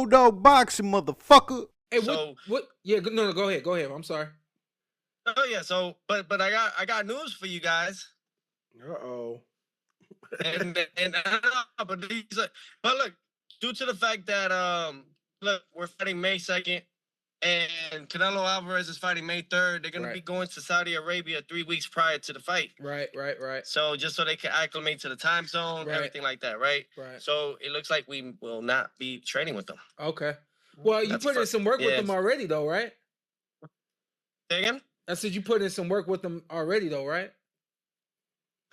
Road Dog Boxing, motherfucker. Hey, what? Yeah, no, go ahead. Go ahead. I'm sorry. Oh yeah. So, but I got news for you guys. Uh-oh. But look, due to the fact that look, we're fighting May 2nd, and Canelo Alvarez is fighting May 3rd. They're gonna be going to Saudi Arabia 3 weeks prior to the fight. Right. So just so they can acclimate to the time zone, everything like that, right? Right. So it looks like we will not be training with them. Okay. Well, you put in some work with them already, though, right? Say again? I said you put in some work with them already, though, right?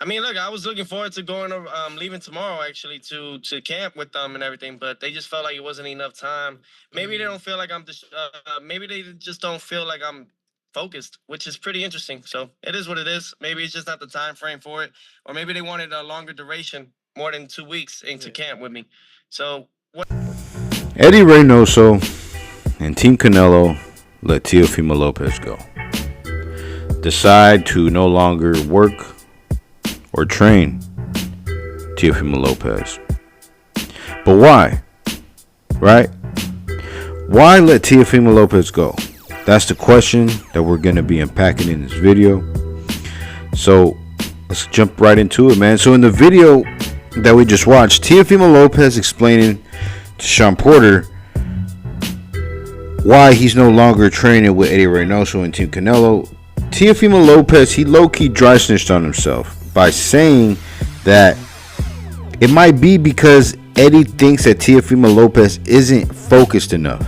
I mean, look, I was looking forward to going, leaving tomorrow actually to camp with them and everything, but they just felt like it wasn't enough time. Maybe they don't feel like maybe they just don't feel like I'm focused, which is pretty interesting. So it is what it is. Maybe it's just not the time frame for it, or maybe they wanted a longer duration, more than 2 weeks into camp with me. So what? Eddie Reynoso and Team Canelo let Teofimo Lopez go. Decide to no longer work or train Teofimo Lopez. But why? Right? Why let Teofimo Lopez go? That's the question that we're going to be unpacking in this video. So let's jump right into it, man. So in the video that we just watched, Teofimo Lopez explaining to Sean Porter why he's no longer training with Eddie Reynoso and Team Canelo. Teofimo Lopez, he low-key dry snitched on himself by saying that it might be because Eddie thinks that Teofimo Lopez isn't focused enough.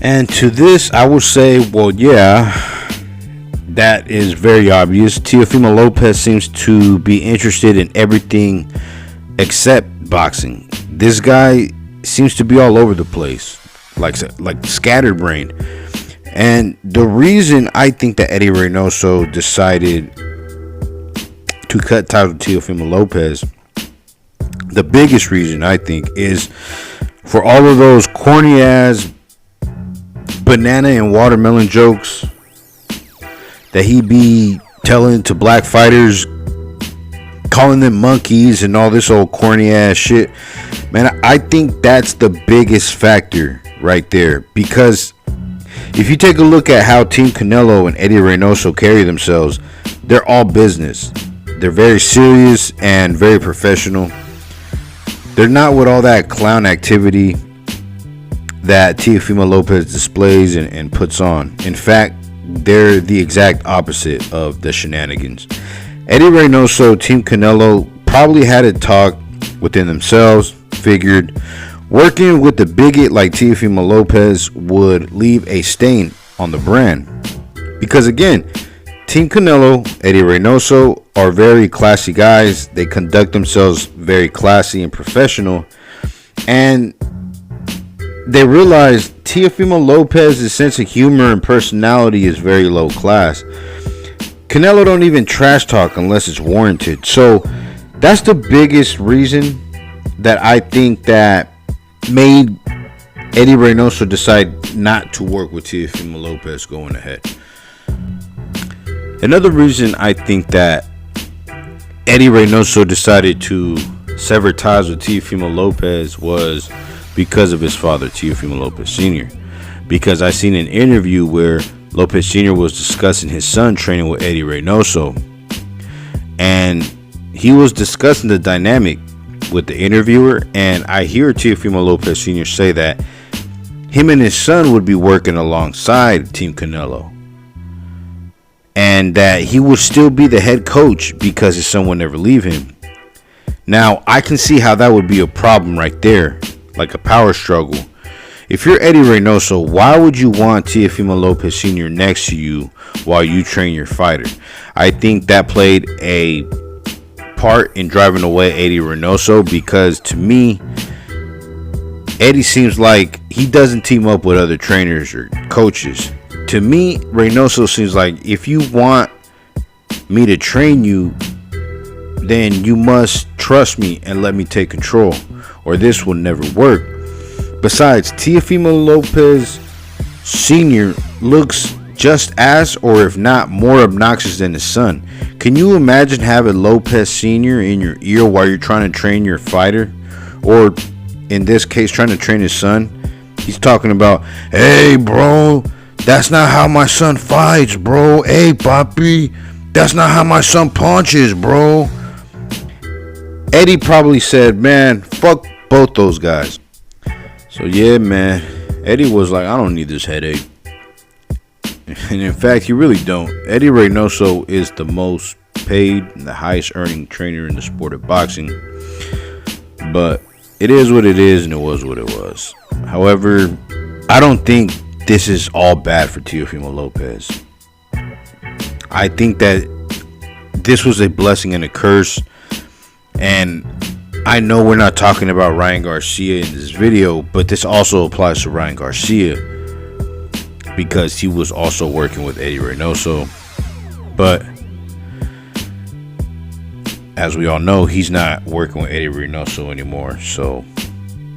And to this, I will say, well, yeah, that is very obvious. Teofimo Lopez seems to be interested in everything except boxing. This guy seems to be all over the place, like scatterbrained. And the reason I think that Eddie Reynoso decided to cut ties with Teofimo Lopez, the biggest reason I think is for all of those corny ass banana and watermelon jokes that he be telling to black fighters, calling them monkeys and all this old corny ass shit. Man, I think that's the biggest factor right there, because if you take a look at how Team Canelo and Eddie Reynoso carry themselves, they're all business. They're very serious and very professional. They're not with all that clown activity that Teofimo Lopez displays and puts on. In fact, they're the exact opposite of the shenanigans. Eddie Reynoso, Team Canelo probably had a talk within themselves, figured working with the bigot like Teofimo Lopez would leave a stain on the brand. Because again, Team Canelo, Eddie Reynoso are very classy guys. They conduct themselves very classy and professional. And they realize Teofimo Lopez's sense of humor and personality is very low class. Canelo don't even trash talk unless it's warranted. So that's the biggest reason that I think that made Eddie Reynoso decide not to work with Teofimo Lopez going ahead. Another reason I think that Eddie Reynoso decided to sever ties with Teofimo Lopez was because of his father, Teofimo Lopez Sr. Because I seen an interview where Lopez Sr. was discussing his son training with Eddie Reynoso, and he was discussing the dynamic with the interviewer, and I hear Teofimo Lopez Sr. say that him and his son would be working alongside Team Canelo, and that he would still be the head coach because his son would never leave him. Now, I can see how that would be a problem right there, like a power struggle. If you're Eddie Reynoso, why would you want Teofimo Lopez Sr. next to you while you train your fighter? I think that played a part in driving away Eddie Reynoso, because to me, Eddie seems like he doesn't team up with other trainers or coaches. To me, Reynoso seems like, if you want me to train you, then you must trust me and let me take control, or this will never work. Besides, Teofimo Lopez Sr. looks just as, or if not more, obnoxious than his son. Can you imagine having Lopez Sr. in your ear while you're trying to train your fighter? Or in this case trying to train his son, he's talking about, hey, bro, that's not how my son fights, bro. Hey, papi, that's not how my son punches, bro. Eddie probably said, man, fuck both those guys. So, yeah, man, Eddie was like, I don't need this headache. And in fact, you really don't. Eddie Reynoso is the most paid and the highest earning trainer in the sport of boxing. But it is what it is, and it was what it was. However, I don't think this is all bad for Teofimo Lopez. I think that this was a blessing and a curse. And I know we're not talking about Ryan Garcia in this video, but this also applies to Ryan Garcia because he was also working with Eddie Reynoso. But as we all know, he's not working with Eddie Reynoso anymore. So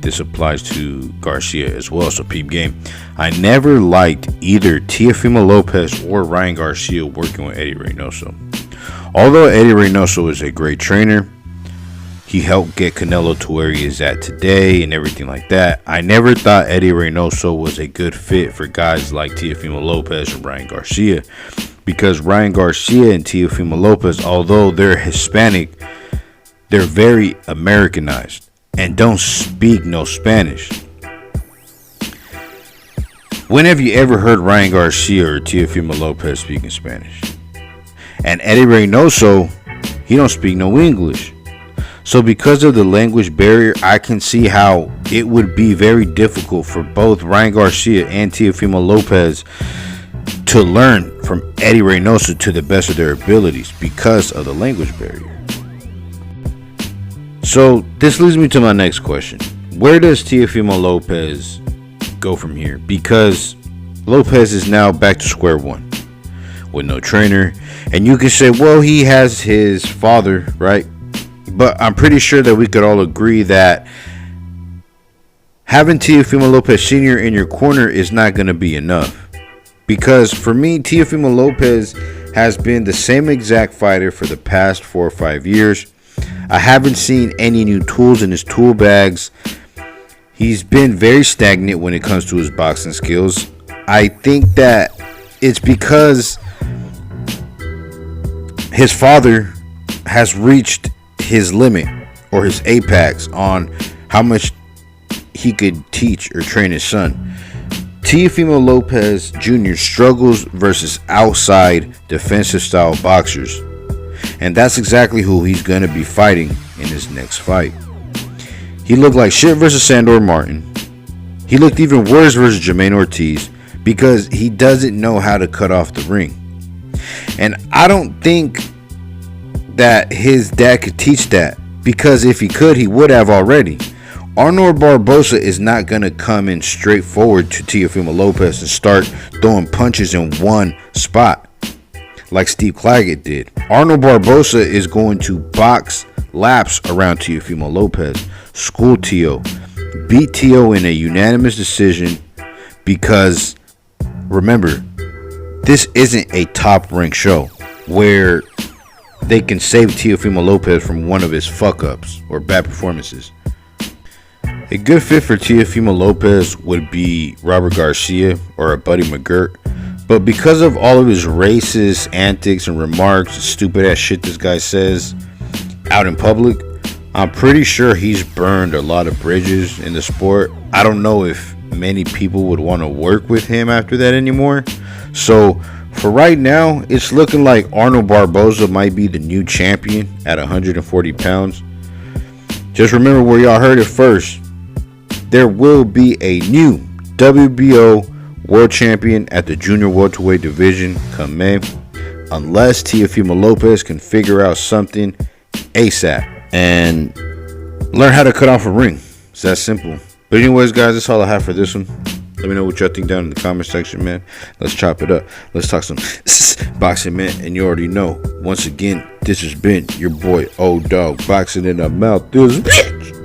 this applies to Garcia as well. So peep game. I never liked either Teofimo Lopez or Ryan Garcia working with Eddie Reynoso. Although Eddie Reynoso is a great trainer, he helped get Canelo to where he is at today and everything like that, I never thought Eddie Reynoso was a good fit for guys like Teofimo Lopez and Ryan Garcia. Because Ryan Garcia and Teofimo Lopez, although they're Hispanic, they're very Americanized and don't speak no Spanish. When have you ever heard Ryan Garcia or Teofimo Lopez speaking Spanish? And Eddie Reynoso, he don't speak no English. So because of the language barrier, I can see how it would be very difficult for both Ryan Garcia and Teofimo Lopez to learn from Eddie Reynoso to the best of their abilities because of the language barrier. So this leads me to my next question. Where does Teofimo Lopez go from here? Because Lopez is now back to square one with no trainer. And you can say, well, he has his father, right? But I'm pretty sure that we could all agree that having Teofimo Lopez Sr. in your corner is not going to be enough. Because for me, Teofimo Lopez has been the same exact fighter for the past 4 or 5 years. I haven't seen any new tools in his tool bags. He's been very stagnant when it comes to his boxing skills. I think that it's because his father has reached his limit or his apex on how much he could teach or train his son. Teofimo Lopez Jr. struggles versus outside defensive style boxers, and that's exactly who he's going to be fighting in his next fight. He looked like shit versus Sandor Martin. He looked even worse versus Jermaine Ortiz because he doesn't know how to cut off the ring. And I don't think that his dad could teach that, because if he could, he would have already. Arnold Barboza is not going to come in straight forward to Teofimo Lopez and start throwing punches in one spot like Steve Claggett did. Arnold Barboza is going to box laps around Teofimo Lopez, school Teo, beat Teo in a unanimous decision, because remember, this isn't a top rank show where they can save Teofimo Lopez from one of his fuck-ups or bad performances. A good fit for Teofimo Lopez would be Robert Garcia or a Buddy McGirt, but because of all of his racist antics and remarks and stupid ass shit this guy says out in public, I'm pretty sure he's burned a lot of bridges in the sport. I don't know if many people would want to work with him after that anymore. So for right now, it's looking like Arnold Barboza might be the new champion at 140 pounds. Just remember where y'all heard it first. There will be a new WBO world champion at the junior welterweight division come May, unless Teofimo Lopez can figure out something ASAP and learn how to cut off a ring. It's that simple. But anyways, guys, that's all I have for this one. Let me know what y'all think down in the comment section, man. Let's chop it up. Let's talk some boxing, man. And you already know, once again, this has been your boy, Old Dog, boxing in the mouth. This bitch.